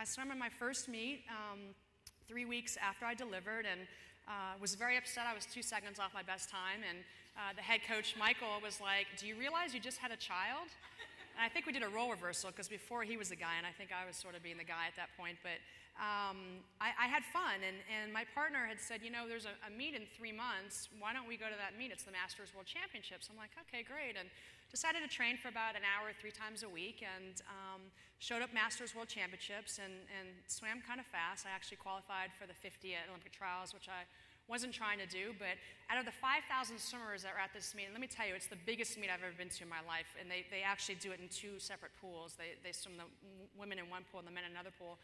swam in my first meet 3 weeks after I delivered, and was very upset. I was 2 seconds off my best time, and the head coach, Michael, was like, "Do you realize you just had a child?" And I think we did a role reversal, because before he was the guy, and I think I was sort of being the guy at that point. But I had fun, and my partner had said, there's a meet in 3 months. Why don't we go to that meet? It's the Masters World Championships. I'm like, okay, great. And decided to train for about an hour 3 times a week, and showed up Masters World Championships and swam kind of fast. I actually qualified for the 50 at Olympic trials, which I wasn't trying to do. But out of the 5,000 swimmers that were at this meet, and let me tell you, it's the biggest meet I've ever been to in my life. And they actually do it in 2 separate pools. They swim the women in one pool and the men in another pool.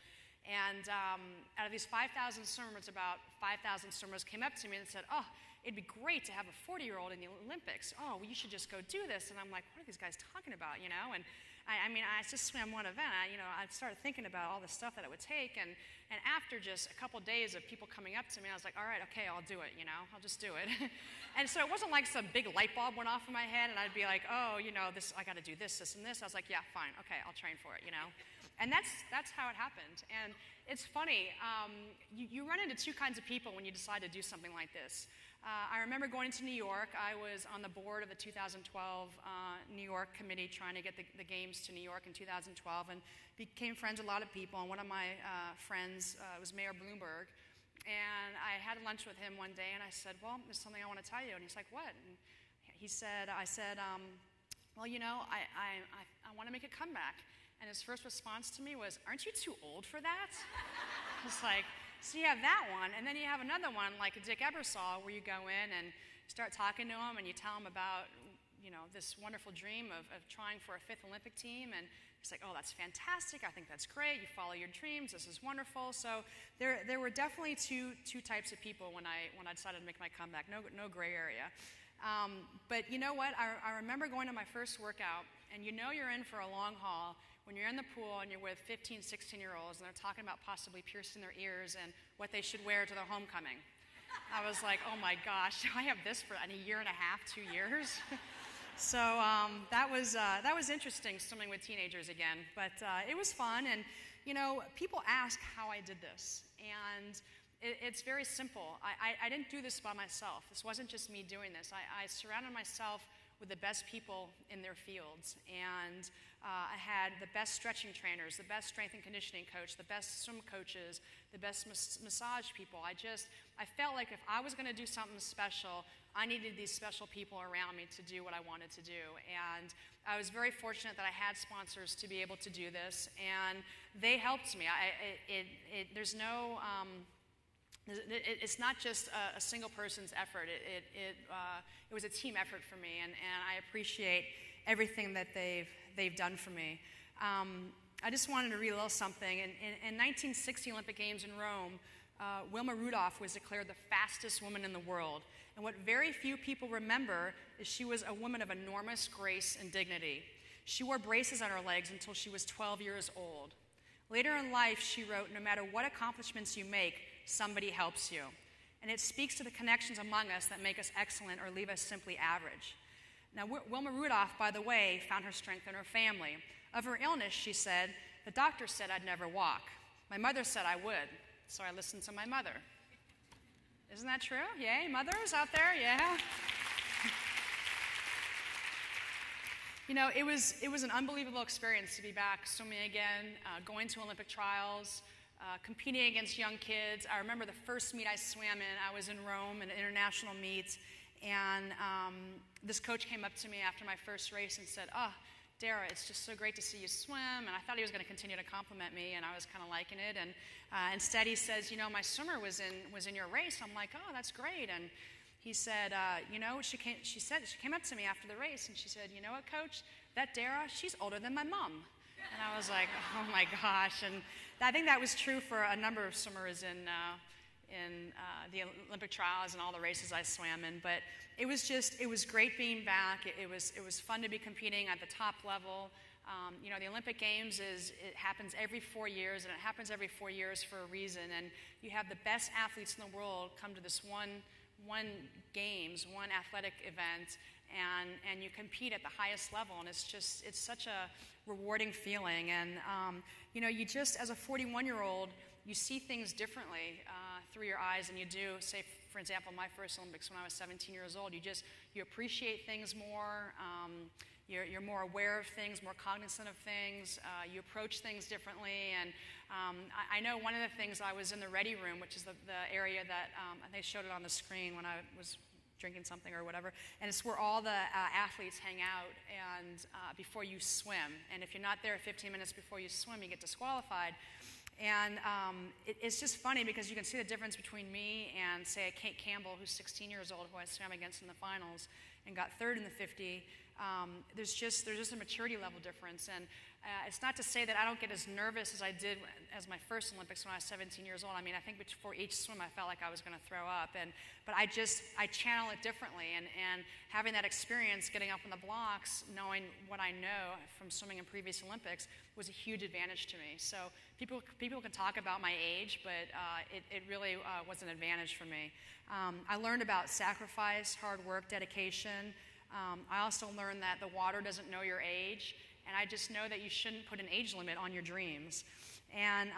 And out of these 5,000 swimmers, about 5,000 swimmers came up to me and said, "Oh, it'd be great to have a 40-year-old in the Olympics. Oh, well, you should just go do this." And I'm like, what are these guys talking about, And I just swam one event. I started thinking about all the stuff that it would take. And after just a couple days of people coming up to me, I was like, all right, okay, I'll do it, I'll just do it. And so it wasn't like some big light bulb went off in my head, and I'd be like, oh, this, I got to do this, this, and this. I was like, yeah, fine, okay, I'll train for it, And that's how it happened. And it's funny, you run into 2 kinds of people when you decide to do something like this. I remember going to New York. I was on the board of the 2012 New York committee trying to get the games to New York in 2012, and became friends with a lot of people. And one of my friends was Mayor Bloomberg. And I had lunch with him one day, and I said, well, there's something I want to tell you. And he's like, what? And I said, well, I want to make a comeback. And his first response to me was, aren't you too old for that? I was like, so you have that one, and then you have another one like Dick Ebersol, where you go in and start talking to him, and you tell him about, this wonderful dream of trying for a 5th Olympic team, and he's like, oh, that's fantastic, I think that's great, you follow your dreams, this is wonderful. So there were definitely two types of people when I decided to make my comeback, no gray area. But you know what, I remember going to my first workout, and you're in for a long haul when you're in the pool and you're with 15, 16-year-olds, and they're talking about possibly piercing their ears and what they should wear to their homecoming. I was like, oh my gosh, I have this for a year and a half, 2 years. So that was interesting, swimming with teenagers again. But it was fun, and people ask how I did this, and it's very simple. I didn't do this by myself. This wasn't just me doing this. I surrounded myself with the best people in their fields, and I had the best stretching trainers, the best strength and conditioning coach, the best swim coaches, the best massage people. I felt like if I was going to do something special, I needed these special people around me to do what I wanted to do. And I was very fortunate that I had sponsors to be able to do this, and they helped me. There's no... It's not just a single person's effort. It was a team effort for me, and I appreciate everything that they've done for me. I just wanted to read a little something. In 1960 Olympic Games in Rome, Wilma Rudolph was declared the fastest woman in the world. And what very few people remember is she was a woman of enormous grace and dignity. She wore braces on her legs until she was 12 years old. Later in life, she wrote, no matter what accomplishments you make, somebody helps you. And it speaks to the connections among us that make us excellent or leave us simply average. Now, Wilma Rudolph, by the way, found her strength in her family. Of her illness, she said, the doctor said I'd never walk. My mother said I would, so I listened to my mother. Isn't that true? Yay, mothers out there? Yeah. It was an unbelievable experience to be back swimming again, going to Olympic trials, competing against young kids. I remember the first meet I swam in. I was in Rome, an international meet, and this coach came up to me after my first race and said, oh, Dara, it's just so great to see you swim. And I thought he was going to continue to compliment me, and I was kind of liking it. And instead he says, my swimmer was in your race. I'm like, oh, that's great. And he said, she came up to me after the race, and she said, you know what, Coach? That Dara, she's older than my mom. And I was like, oh my gosh. And I think that was true for a number of swimmers in the Olympic trials and all the races I swam in. But it was great being back. It was fun to be competing at the top level. The Olympic Games it happens every 4 years, and it happens every 4 years for a reason. And you have the best athletes in the world come to this one games, one athletic event, and you compete at the highest level, and it's such a rewarding feeling. And you just, as a 41-year-old, you see things differently through your eyes than you do, say, for example, my first Olympics when I was 17 years old. You appreciate things more. You're more aware of things, more cognizant of things. You approach things differently. And I know one of the things, I was in the ready room, which is the area that they showed it on the screen when I was drinking something or whatever, and it's where all the athletes hang out and before you swim. And if you're not there 15 minutes before you swim, you get disqualified. And it's just funny because you can see the difference between me and, say, Kate Campbell, who's 16 years old, who I swam against in the finals and got third in the 50. There's just a maturity level difference. And it's not to say that I don't get as nervous as I did as my first Olympics when I was 17 years old. I mean, I think before each swim I felt like I was going to throw up. But I channel it differently. And having that experience, getting up in the blocks, knowing what I know from swimming in previous Olympics, was a huge advantage to me. So people can talk about my age, but it really was an advantage for me. I learned about sacrifice, hard work, dedication. I also learned that the water doesn't know your age, and I just know that you shouldn't put an age limit on your dreams. And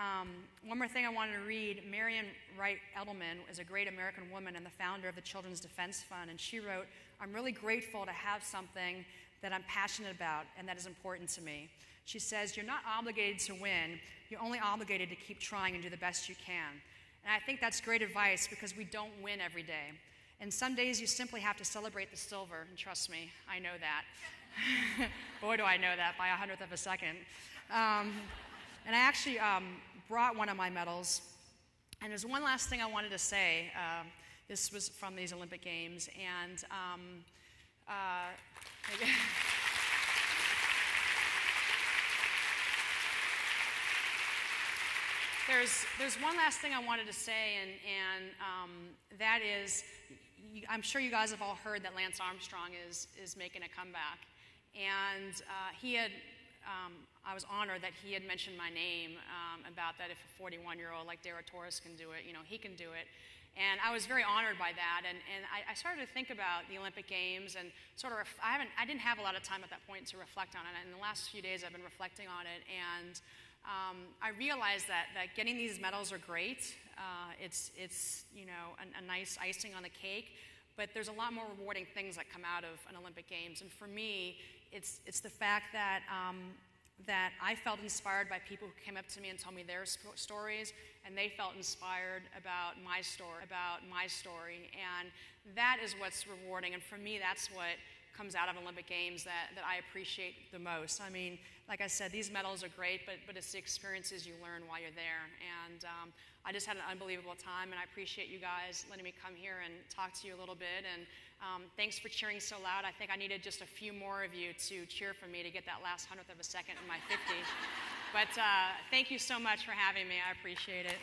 one more thing I wanted to read. Marion Wright Edelman is a great American woman and the founder of the Children's Defense Fund, and she wrote, "I'm really grateful to have something that I'm passionate about and that is important to me." She says, "You're not obligated to win, you're only obligated to keep trying and do the best you can." And I think that's great advice because we don't win every day. And some days you simply have to celebrate the silver, and trust me, I know that. Boy, do I know that by 100th of a second. And I actually brought one of my medals. And there's one last thing I wanted to say. This was from these Olympic Games. And there's one last thing I wanted to say, and that is, I'm sure you guys have all heard that Lance Armstrong is making a comeback. And I was honored that he had mentioned my name about that if a 41-year-old like Dara Torres can do it, he can do it. And I was very honored by that. And I started to think about the Olympic Games and I didn't have a lot of time at that point to reflect on it. And in the last few days I've been reflecting on it. And I realized that getting these medals are great. It's a nice icing on the cake. But there's a lot more rewarding things that come out of an Olympic Games. And for me, it's the fact that I felt inspired by people who came up to me and told me their stories, and they felt inspired about my story. And that is what's rewarding. And for me, that's what comes out of Olympic Games that I appreciate the most. I mean, like I said, these medals are great, but it's the experiences you learn while you're there. And I just had an unbelievable time, and I appreciate you guys letting me come here and talk to you a little bit. And thanks for cheering so loud. I think I needed just a few more of you to cheer for me to get that last 100th of a second in my 50. But thank you so much for having me. I appreciate it.